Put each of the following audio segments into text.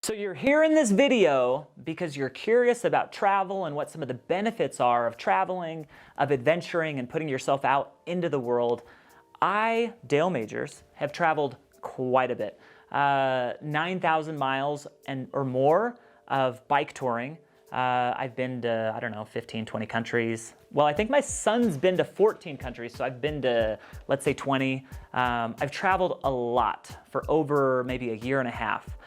So you're here in this video because you're curious about travel and what some of the benefits are of traveling, of adventuring, and putting yourself out into the world. I, Dale Majors, have traveled quite a bit. 9,000 miles or more of bike touring. I've been to, 15, 20 countries. Well, I think my son's been to 14 countries, so I've been to, let's say 20. I've traveled a lot for over maybe a year and a half.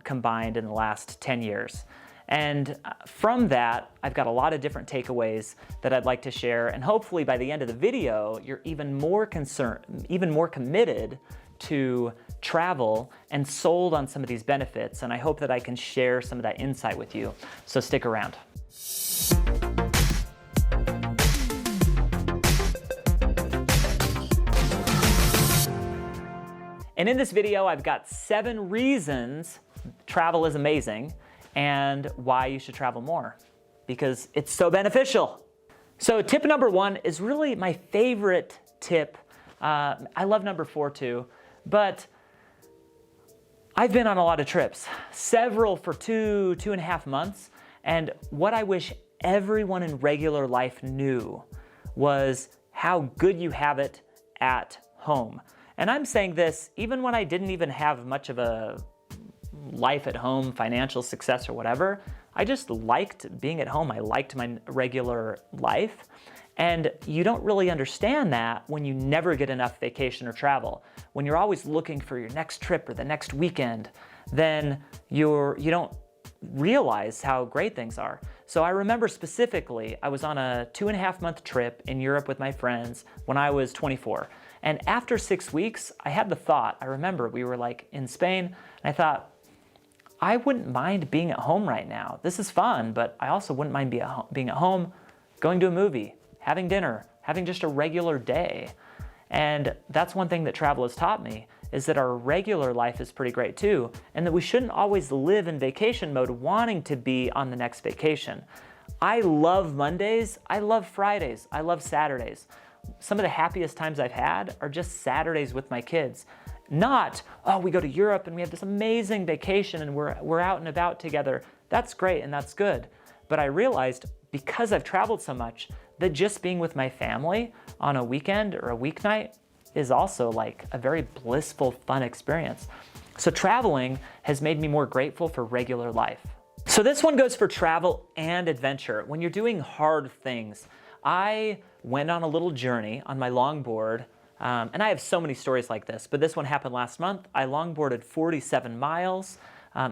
Combined in the last 10 years. And from that, I've got a lot of different takeaways that I'd like to share. And hopefully by the end of the video, you're even more committed to travel and sold on some of these benefits. And I hope that I can share some of that insight with you. So stick around. And in this video, I've got 7 reasons travel is amazing and why you should travel more, because it's so beneficial. So tip number 1 is really my favorite tip. I love number 4 too, but I've been on a lot of trips, several for 2.5 months. And what I wish everyone in regular life knew was how good you have it at home. And I'm saying this even when I didn't even have much of a life at home, financial success or whatever. I just liked being at home. I liked my regular life. And you don't really understand that when you never get enough vacation or travel. When you're always looking for your next trip or the next weekend, then you don't realize how great things are. So I remember specifically, I was on a 2.5-month trip in Europe with my friends when I was 24. And after 6 weeks, I had the thought, I remember we were like in Spain, and I thought, I wouldn't mind being at home right now. This is fun, but I also wouldn't mind being at home, going to a movie, having dinner, having just a regular day. And that's one thing that travel has taught me, is that our regular life is pretty great too, and that we shouldn't always live in vacation mode wanting to be on the next vacation. I love Mondays, I love Fridays, I love Saturdays. Some of the happiest times I've had are just Saturdays with my kids. Not, oh, we go to Europe and we have this amazing vacation and we're out and about together. That's great and that's good. But I realized, because I've traveled so much, that just being with my family on a weekend or a weeknight is also like a very blissful, fun experience. So traveling has made me more grateful for regular life. So this one goes for travel and adventure. When you're doing hard things, I went on a little journey on my longboard, and I have so many stories like this, but this one happened last month. I longboarded 47 miles.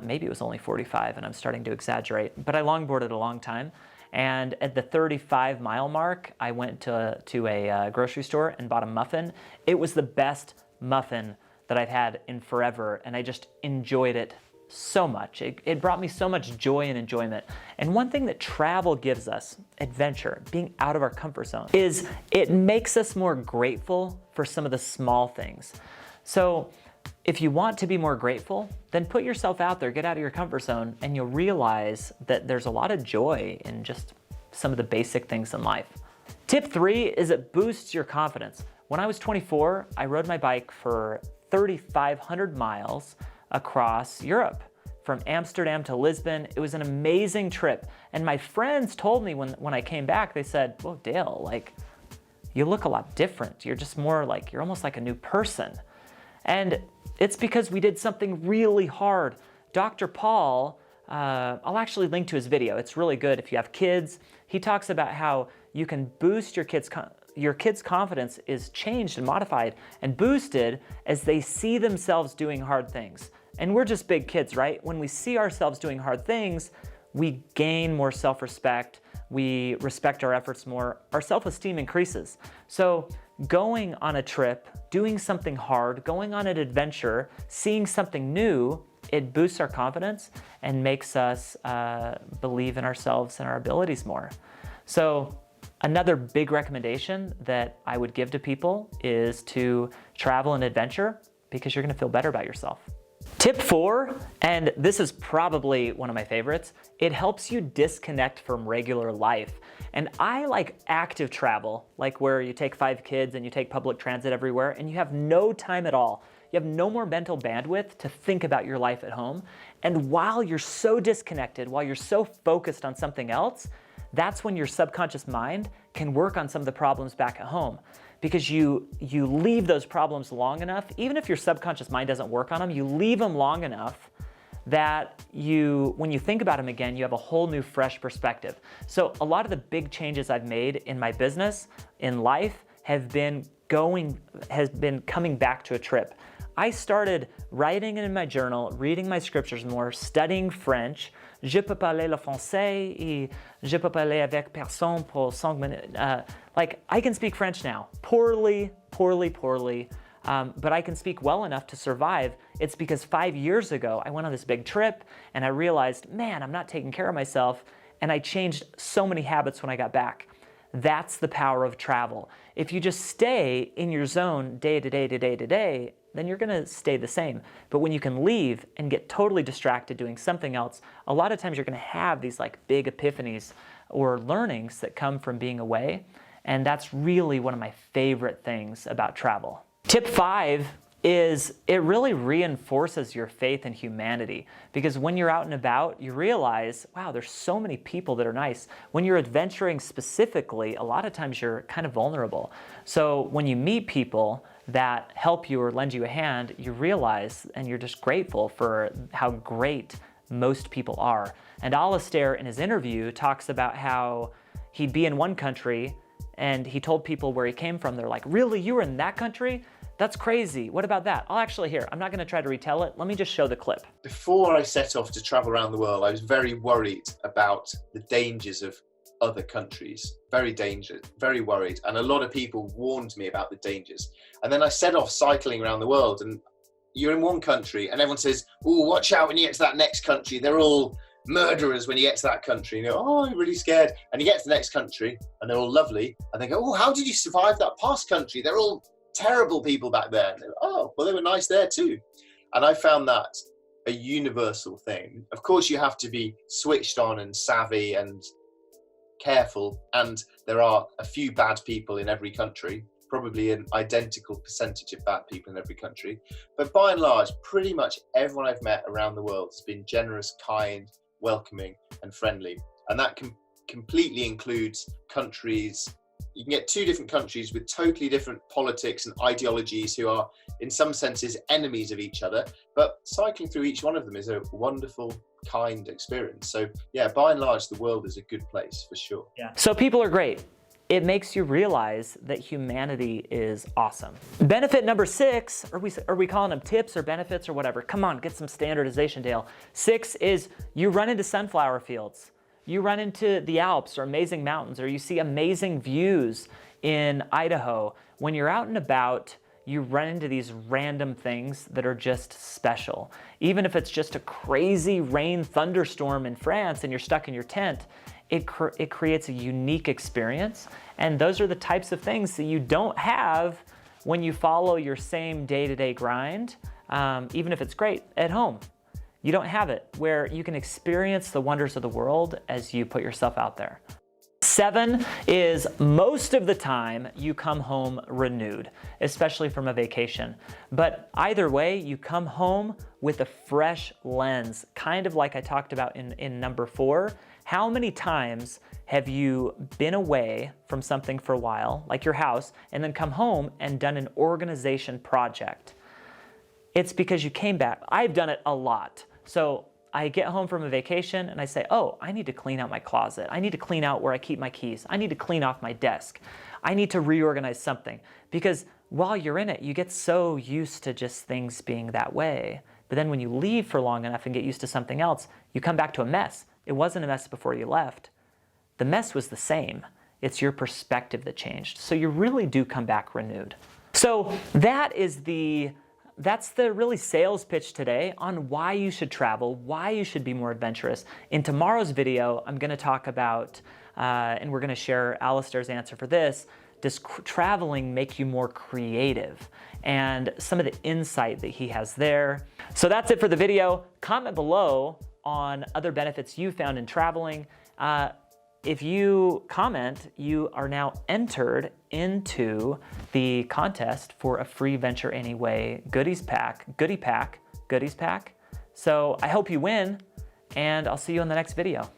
Maybe it was only 45 and I'm starting to exaggerate, but I longboarded a long time. And at the 35-mile mark, I went to a grocery store and bought a muffin. It was the best muffin that I've had in forever, and I just enjoyed it so much. It brought me so much joy and enjoyment. And one thing that travel gives us, adventure, being out of our comfort zone, is it makes us more grateful for some of the small things. So if you want to be more grateful, then put yourself out there, get out of your comfort zone, and you'll realize that there's a lot of joy in just some of the basic things in life. Tip 3 is it boosts your confidence. When I was 24, I rode my bike for 3,500 miles across Europe, from Amsterdam to Lisbon. It was an amazing trip. And my friends told me when I came back, they said, "Whoa, Dale, like, you look a lot different. You're just more like, you're almost like a new person." And it's because we did something really hard. Dr. Paul, I'll actually link to his video. It's really good if you have kids. He talks about how you can boost your kids' confidence is changed and modified and boosted as they see themselves doing hard things. And we're just big kids, right? When we see ourselves doing hard things, we gain more self-respect, we respect our efforts more, our self-esteem increases. So going on a trip, doing something hard, going on an adventure, seeing something new, it boosts our confidence and makes us believe in ourselves and our abilities more. So another big recommendation that I would give to people is to travel and adventure, because you're gonna feel better about yourself. Tip 4, and this is probably one of my favorites, it helps you disconnect from regular life. And I like active travel, like where you take 5 kids and you take public transit everywhere and you have no time at all. You have no more mental bandwidth to think about your life at home. And while you're so disconnected, while you're so focused on something else, that's when your subconscious mind can work on some of the problems back at home. Because you leave those problems long enough, even if your subconscious mind doesn't work on them, you leave them long enough that when you think about them again, you have a whole new fresh perspective. So a lot of the big changes I've made in my business, in life, has been coming back to a trip. I started writing in my journal, reading my scriptures more, studying French. Je peux parler le français et je peux parler avec personne pour 5 minutes. Like, I can speak French now, poorly, but I can speak well enough to survive. It's because 5 years ago, I went on this big trip and I realized, man, I'm not taking care of myself. And I changed so many habits when I got back. That's the power of travel. If you just stay in your zone day to day to day to day, then you're gonna stay the same. But when you can leave and get totally distracted doing something else, a lot of times you're gonna have these like big epiphanies or learnings that come from being away. And that's really one of my favorite things about travel. Tip 5 is it really reinforces your faith in humanity, because when you're out and about, you realize, wow, there's so many people that are nice. When you're adventuring specifically, a lot of times you're kind of vulnerable. So when you meet people that help you or lend you a hand, you realize and you're just grateful for how great most people are. And Alistair in his interview talks about how he'd be in one country and he told people where he came from. They're like, really, you were in that country? That's crazy. What about that? Oh, actually, here, I'm not going to try to retell it. Let me just show the clip. Before I set off to travel around the world, I was very worried about the dangers of other countries. Very worried. And a lot of people warned me about the dangers. And then I set off cycling around the world, and you're in one country and everyone says, oh, watch out when you get to that next country. They're all murderers when you get to that country. And you go, oh, I'm really scared. And you get to the next country and they're all lovely. And they go, oh, how did you survive that past country? They're all terrible people back there. And oh, well, they were nice there too. And I found that a universal thing. Of course, you have to be switched on and savvy and careful. And there are a few bad people in every country, probably an identical percentage of bad people in every country. But by and large, pretty much everyone I've met around the world has been generous, kind, welcoming, and friendly. And that completely includes countries. You can get two different countries with totally different politics and ideologies who are, in some senses, enemies of each other. But cycling through each one of them is a wonderful, kind experience. So yeah, by and large, the world is a good place for sure. Yeah. So people are great. It makes you realize that humanity is awesome. Benefit number 6, are we calling them tips or benefits or whatever? Come on, get some standardization, Dale. 6 is you run into sunflower fields. You run into the Alps or amazing mountains, or you see amazing views in Idaho. When you're out and about, you run into these random things that are just special. Even if it's just a crazy rain thunderstorm in France and you're stuck in your tent, it creates a unique experience. And those are the types of things that you don't have when you follow your same day-to-day grind, even if it's great at home. You don't have it where you can experience the wonders of the world as you put yourself out there. 7 is most of the time you come home renewed, especially from a vacation. But either way, you come home with a fresh lens, kind of like I talked about in number 4. How many times have you been away from something for a while, like your house, and then come home and done an organization project? It's because you came back. I've done it a lot. So I get home from a vacation and I say, oh, I need to clean out my closet. I need to clean out where I keep my keys. I need to clean off my desk. I need to reorganize something. Because while you're in it, you get so used to just things being that way. But then when you leave for long enough and get used to something else, you come back to a mess. It wasn't a mess before you left. The mess was the same. It's your perspective that changed. So you really do come back renewed. So that's the really sales pitch today on why you should travel, why you should be more adventurous. In tomorrow's video, I'm going to talk about, and we're going to share Alistair's answer for this, does traveling make you more creative? And some of the insight that he has there. So that's it for the video. Comment below on other benefits you found in traveling. If you comment, you are now entered into the contest for a free Venture Anyway goodie pack So I hope you win, and I'll see you in the next video.